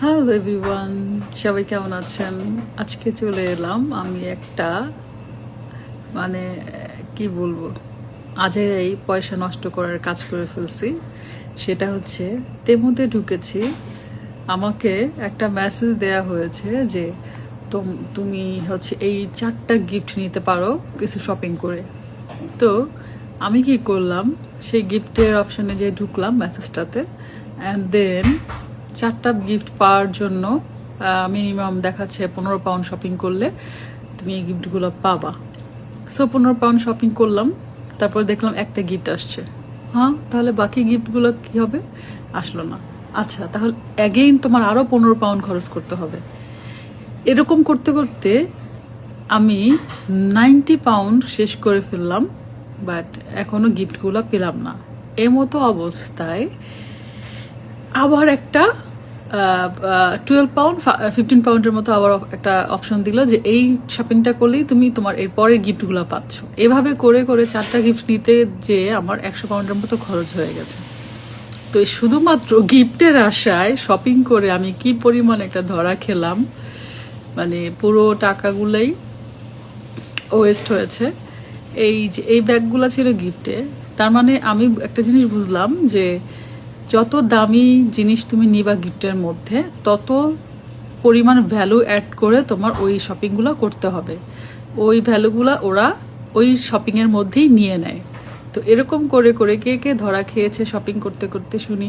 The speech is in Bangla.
হ্যালো এভরিওয়ান, সবাই কেমন আছেন? আজকে চলে এলাম আমি একটা মানে কি বলবো, আজেরাই পয়সা নষ্ট করার কাজ করে ফেলছি। সেটা হচ্ছে তেমুতে ঢুকেছি, আমাকে একটা মেসেজ দেয়া হয়েছে যে তুমি হচ্ছে এই 4টা গিফট নিতে পারো কিছু শপিং করে। তো আমি কি করলাম, সেই গিফটের অপশনে যে ঢুকলাম মেসেজটাতে, অ্যান্ড দেন 4টা গিফট পাওয়ার জন্য মিনিমাম দেখাচ্ছে 15 পাউন্ড শপিং করলে তুমি এই গিফটগুলো পাবা। সো 15 পাউন্ড শপিং করলাম, তারপর দেখলাম একটা গিফট আসছে। হ্যাঁ, তাহলে বাকি গিফটগুলো কি হবে? আসলো না। আচ্ছা, তাহলে অ্যাগেইন তোমার আরও 15 পাউন্ড খরচ করতে হবে। এরকম করতে করতে আমি 90 পাউন্ড শেষ করে ফেললাম, বাট এখনো গিফটগুলো পেলাম না। মতো অবস্থায় আবার একটা 12 পাউন্ড 15 পাউন্ডের মতো আবার একটা অপশন দিল যে এই শপিংটা করলেই তুমি তোমার এরপরের গিফটগুলো পাচ্ছ। এভাবে করে করে 4টা গিফট নিতে যে আমার 100 পাউন্ডের মতো খরচ হয়ে গেছে। তো এই শুধুমাত্র গিফটের আশায় শপিং করে আমি কি পরিমাণ একটা ধরা খেলাম, মানে পুরো টাকাগুলোই ওয়েস্ট হয়েছে। এই ব্যাগগুলো ছিল গিফটে। তার মানে আমি একটা জিনিস বুঝলাম যে যত দামি জিনিস তুমি নিবা গিফটের মধ্যে, তত পরিমাণ ভ্যালু অ্যাড করে তোমার ওই শপিংগুলো করতে হবে। ওই ভ্যালুগুলো ওরা ওই শপিংয়ের মধ্যেই নিয়ে নেয়। তো এরকম করে করে কে কে ধরা খেয়েছে শপিং করতে করতে শুনি।